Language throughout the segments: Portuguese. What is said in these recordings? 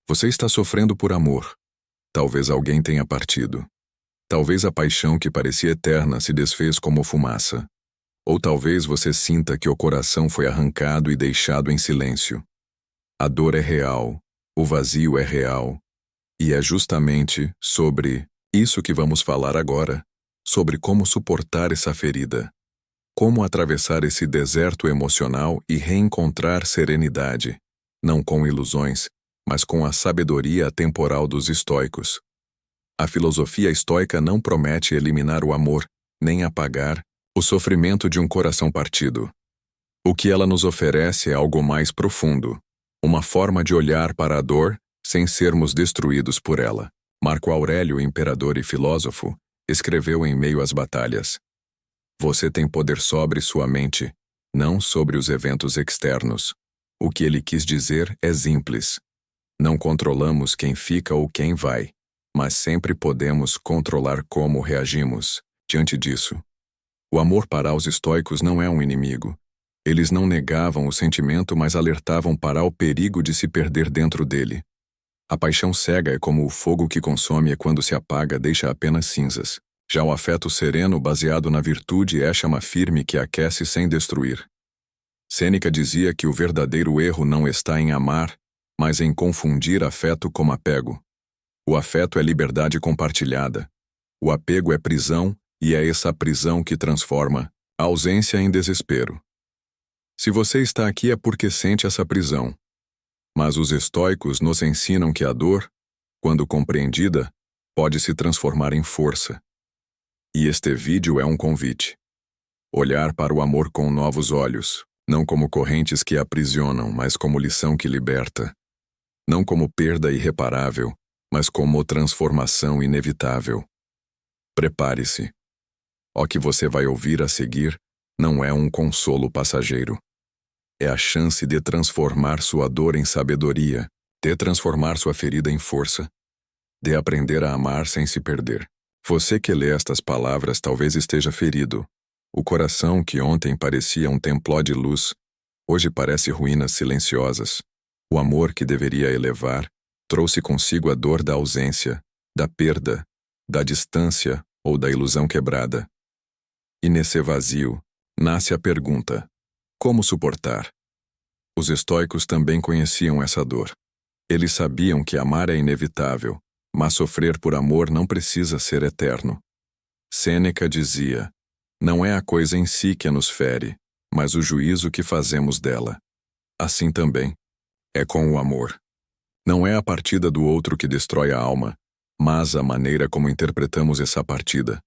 Você está sofrendo por amor. Talvez alguém tenha partido. Talvez a paixão que parecia eterna se desfez como fumaça. Ou talvez você sinta que o coração foi arrancado e deixado em silêncio. A dor é real, o vazio é real. E é justamente sobre isso que vamos falar agora, sobre como suportar essa ferida. Como atravessar esse deserto emocional e reencontrar serenidade, não com ilusões, mas com a sabedoria atemporal dos estoicos. A filosofia estoica não promete eliminar o amor, nem apagar o sofrimento de um coração partido. O que ela nos oferece é algo mais profundo, uma forma de olhar para a dor sem sermos destruídos por ela. Marco Aurélio, imperador e filósofo, escreveu em meio às batalhas: Você tem poder sobre sua mente, não sobre os eventos externos. O que ele quis dizer é simples. Não controlamos quem fica ou quem vai, mas sempre podemos controlar como reagimos diante disso. O amor para os estoicos não é um inimigo. Eles não negavam o sentimento, mas alertavam para o perigo de se perder dentro dele. A paixão cega é como o fogo que consome e quando se apaga deixa apenas cinzas. Já o afeto sereno, baseado na virtude, é a chama firme que aquece sem destruir. Sêneca dizia que o verdadeiro erro não está em amar, mas em confundir afeto com apego. O afeto é liberdade compartilhada. O apego é prisão, e é essa prisão que transforma a ausência em desespero. Se você está aqui é porque sente essa prisão. Mas os estoicos nos ensinam que a dor, quando compreendida, pode se transformar em força. E este vídeo é um convite. Olhar para o amor com novos olhos, não como correntes que aprisionam, mas como lição que liberta. Não como perda irreparável, mas como transformação inevitável. Prepare-se. O que você vai ouvir a seguir não é um consolo passageiro. É a chance de transformar sua dor em sabedoria, de transformar sua ferida em força, de aprender a amar sem se perder. Você que lê estas palavras talvez esteja ferido. O coração que ontem parecia um templó de luz, hoje parece ruínas silenciosas. O amor que deveria elevar, trouxe consigo a dor da ausência, da perda, da distância ou da ilusão quebrada. E nesse vazio, nasce a pergunta: como suportar? Os estoicos também conheciam essa dor. Eles sabiam que amar é inevitável, mas sofrer por amor não precisa ser eterno. Sêneca dizia: não é a coisa em si que nos fere, mas o juízo que fazemos dela. Assim também é com o amor. Não é a partida do outro que destrói a alma, mas a maneira como interpretamos essa partida.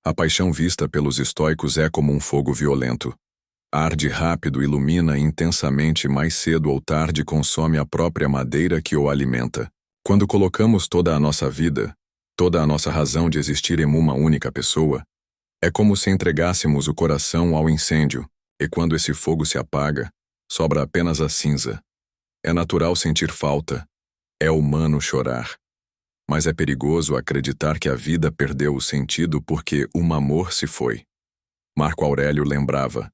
A paixão vista pelos estoicos é como um fogo violento. Arde rápido, ilumina intensamente, mais cedo ou tarde consome a própria madeira que o alimenta. Quando colocamos toda a nossa vida, toda a nossa razão de existir em uma única pessoa, é como se entregássemos o coração ao incêndio, e quando esse fogo se apaga, sobra apenas a cinza. É natural sentir falta, é humano chorar. Mas é perigoso acreditar que a vida perdeu o sentido porque um amor se foi. Marco Aurélio lembrava: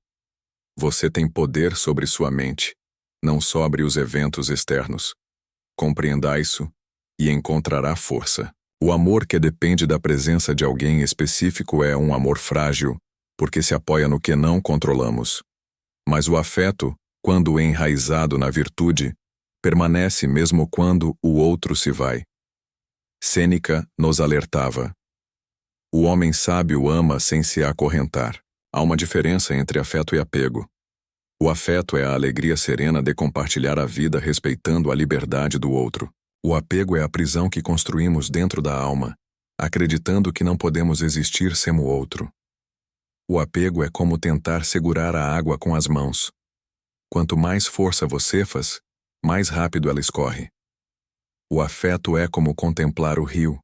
você tem poder sobre sua mente, não sobre os eventos externos. Compreenda isso e encontrará força. O amor que depende da presença de alguém específico é um amor frágil, porque se apoia no que não controlamos. Mas o afeto, quando enraizado na virtude, permanece mesmo quando o outro se vai. Sêneca nos alertava: o homem sábio ama sem se acorrentar. Há uma diferença entre afeto e apego. O afeto é a alegria serena de compartilhar a vida respeitando a liberdade do outro. O apego é a prisão que construímos dentro da alma, acreditando que não podemos existir sem o outro. O apego é como tentar segurar a água com as mãos. Quanto mais força você faz, mais rápido ela escorre. O afeto é como contemplar o rio.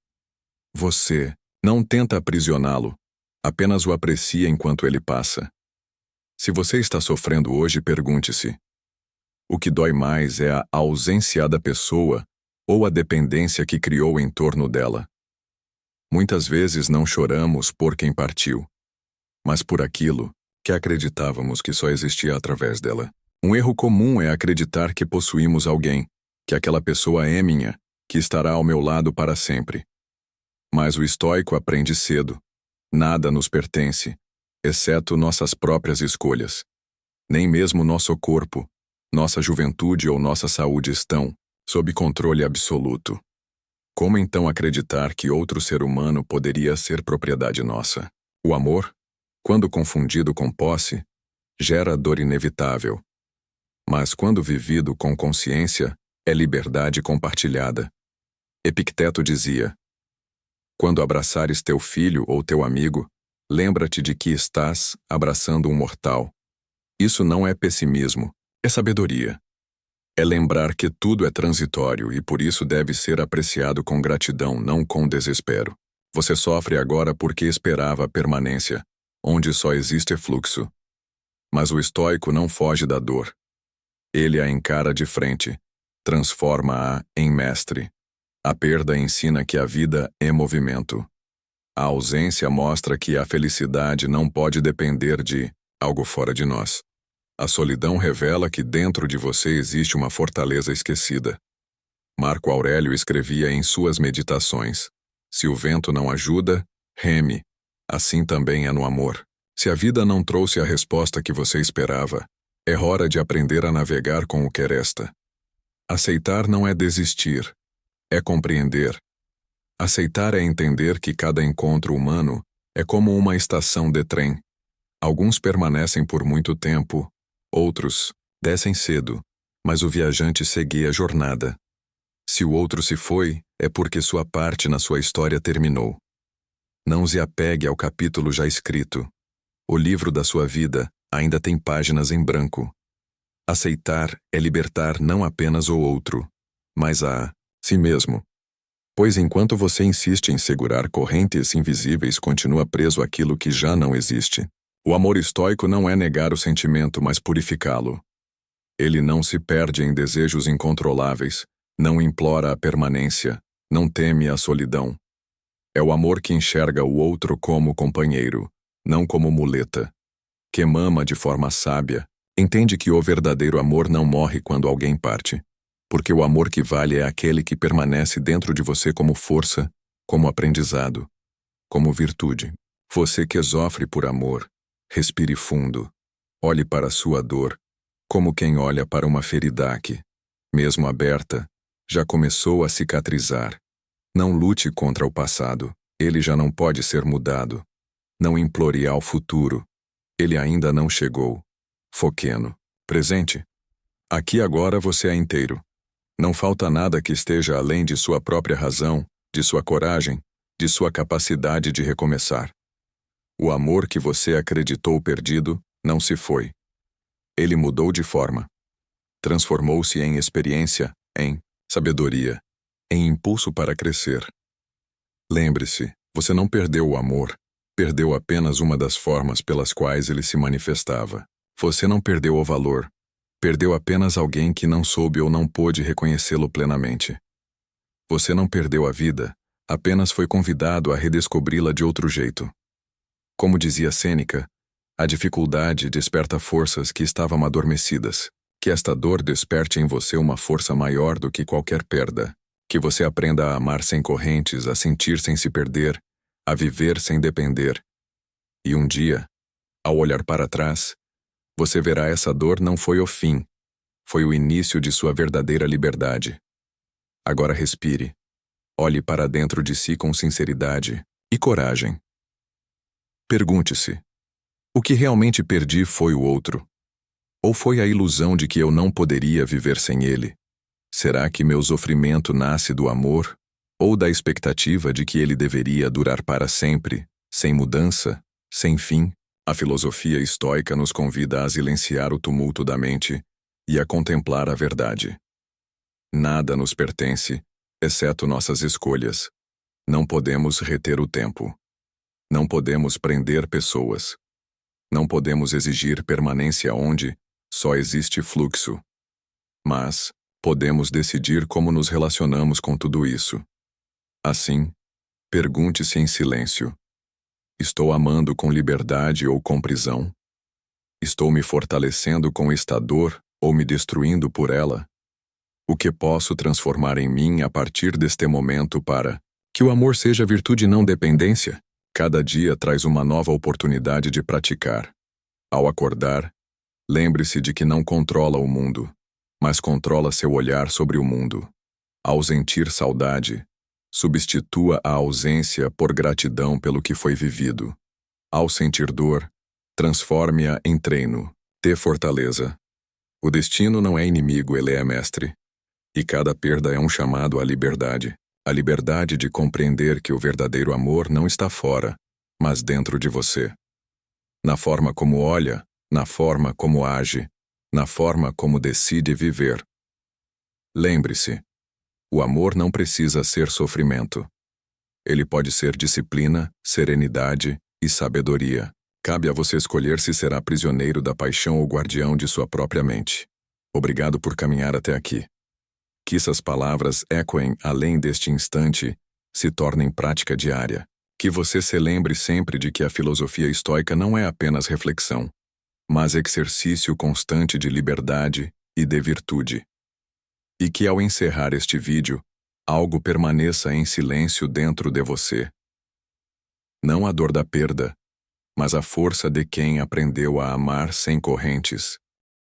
Você não tenta aprisioná-lo, apenas o aprecia enquanto ele passa. Se você está sofrendo hoje, pergunte-se: o que dói mais é a ausência da pessoa ou a dependência que criou em torno dela? Muitas vezes não choramos por quem partiu, mas por aquilo que acreditávamos que só existia através dela. Um erro comum é acreditar que possuímos alguém, que aquela pessoa é minha, que estará ao meu lado para sempre. Mas o estoico aprende cedo. Nada nos pertence, exceto nossas próprias escolhas. Nem mesmo nosso corpo, nossa juventude ou nossa saúde estão sob controle absoluto. Como então acreditar que outro ser humano poderia ser propriedade nossa? O amor, quando confundido com posse, gera dor inevitável. Mas quando vivido com consciência, é liberdade compartilhada. Epicteto dizia: quando abraçares teu filho ou teu amigo, lembra-te de que estás abraçando um mortal. Isso não é pessimismo, é sabedoria. É lembrar que tudo é transitório e por isso deve ser apreciado com gratidão, não com desespero. Você sofre agora porque esperava a permanência, onde só existe fluxo. Mas o estoico não foge da dor. Ele a encara de frente, transforma-a em mestre. A perda ensina que a vida é movimento. A ausência mostra que a felicidade não pode depender de algo fora de nós. A solidão revela que dentro de você existe uma fortaleza esquecida. Marco Aurélio escrevia em suas meditações: se o vento não ajuda, reme. Assim também é no amor. Se a vida não trouxe a resposta que você esperava, é hora de aprender a navegar com o que resta. Aceitar não é desistir, é compreender. Aceitar é entender que cada encontro humano é como uma estação de trem. Alguns permanecem por muito tempo, outros descem cedo, mas o viajante segue a jornada. Se o outro se foi, é porque sua parte na sua história terminou. Não se apegue ao capítulo já escrito. O livro da sua vida ainda tem páginas em branco. Aceitar é libertar não apenas o outro, mas a si mesmo. Pois enquanto você insiste em segurar correntes invisíveis, continua preso àquilo que já não existe. O amor estoico não é negar o sentimento, mas purificá-lo. Ele não se perde em desejos incontroláveis, não implora a permanência, não teme a solidão. É o amor que enxerga o outro como companheiro, não como muleta. Que mama de forma sábia, entende que o verdadeiro amor não morre quando alguém parte. Porque o amor que vale é aquele que permanece dentro de você como força, como aprendizado, como virtude. Você que sofre por amor, respire fundo. Olhe para a sua dor, como quem olha para uma ferida que, mesmo aberta, já começou a cicatrizar. Não lute contra o passado, ele já não pode ser mudado. Não implore ao futuro, ele ainda não chegou. Foque no presente. Aqui agora você é inteiro. Não falta nada que esteja além de sua própria razão, de sua coragem, de sua capacidade de recomeçar. O amor que você acreditou perdido não se foi. Ele mudou de forma. Transformou-se em experiência, em sabedoria, em impulso para crescer. Lembre-se, você não perdeu o amor, perdeu apenas uma das formas pelas quais ele se manifestava. Você não perdeu o valor, perdeu apenas alguém que não soube ou não pôde reconhecê-lo plenamente. Você não perdeu a vida, apenas foi convidado a redescobri-la de outro jeito. Como dizia Sêneca, a dificuldade desperta forças que estavam adormecidas. Que esta dor desperte em você uma força maior do que qualquer perda. Que você aprenda a amar sem correntes, a sentir sem se perder, a viver sem depender. E um dia, ao olhar para trás, você verá essa dor não foi o fim, foi o início de sua verdadeira liberdade. Agora respire. Olhe para dentro de si com sinceridade e coragem. Pergunte-se: o que realmente perdi foi o outro? Ou foi a ilusão de que eu não poderia viver sem ele? Será que meu sofrimento nasce do amor ou da expectativa de que ele deveria durar para sempre, sem mudança, sem fim? A filosofia estoica nos convida a silenciar o tumulto da mente e a contemplar a verdade. Nada nos pertence, exceto nossas escolhas. Não podemos reter o tempo. Não podemos prender pessoas. Não podemos exigir permanência onde só existe fluxo. Mas podemos decidir como nos relacionamos com tudo isso. Assim, pergunte-se em silêncio: estou amando com liberdade ou com prisão? Estou me fortalecendo com esta dor ou me destruindo por ela? O que posso transformar em mim a partir deste momento para que o amor seja virtude e não dependência? Cada dia traz uma nova oportunidade de praticar. Ao acordar, lembre-se de que não controla o mundo, mas controla seu olhar sobre o mundo. Ao sentir saudade, substitua a ausência por gratidão pelo que foi vivido. Ao sentir dor, transforme-a em treino. Dê fortaleza. O destino não é inimigo, ele é mestre. E cada perda é um chamado à liberdade. A liberdade de compreender que o verdadeiro amor não está fora, mas dentro de você. Na forma como olha, na forma como age, na forma como decide viver. Lembre-se, o amor não precisa ser sofrimento. Ele pode ser disciplina, serenidade e sabedoria. Cabe a você escolher se será prisioneiro da paixão ou guardião de sua própria mente. Obrigado por caminhar até aqui. Que essas palavras ecoem além deste instante, se tornem prática diária. Que você se lembre sempre de que a filosofia estoica não é apenas reflexão, mas exercício constante de liberdade e de virtude. E que ao encerrar este vídeo, algo permaneça em silêncio dentro de você. Não a dor da perda, mas a força de quem aprendeu a amar sem correntes,